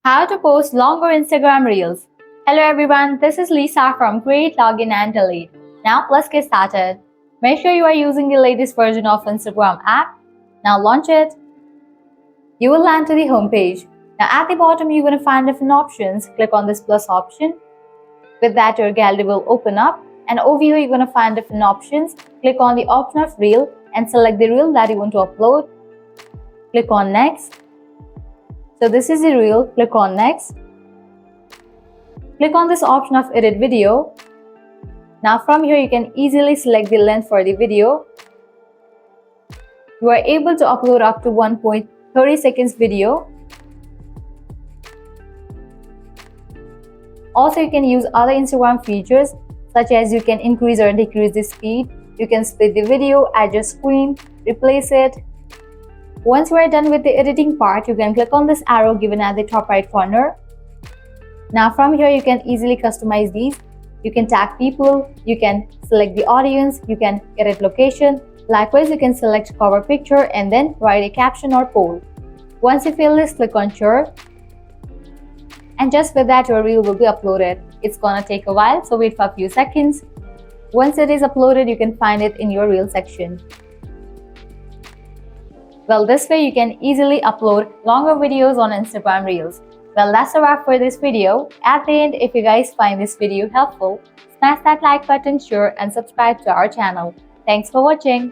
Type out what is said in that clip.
How to post longer Instagram reels. Hello everyone, this is Lisa from Create, Login and Delete. Now let's get started. Make sure you are using the latest version of Instagram app. Now launch it. You will land to the home page. Now at the bottom you're going to find different options. Click on this plus option. With that your gallery will open up, and over here you're going to find different options. Click on the option of reel and select the reel that you want to upload. Click on next. So this is the reel. Click on next. Click on this option of edit video. Now from here you can easily select the length for the video. You are able to upload up to 1.30 seconds video. Also you can use other Instagram features such as you can increase or decrease the speed. You can split the video, adjust screen, replace it. Once you are done with the editing part, you can click on this arrow given at the top right corner. Now from here you can easily customize these. You can tag people, you can select the audience, you can edit location. Likewise, you can select cover picture and then write a caption or poll. Once you fill this, click on sure. And just with that, your reel will be uploaded. It's gonna take a while, so wait for a few seconds. Once it is uploaded, you can find it in your reel section. Well, this way you can easily upload longer videos on Instagram Reels. Well, that's a wrap for this video. At the end, if you guys find this video helpful, smash that like button, share and subscribe to our channel. Thanks for watching.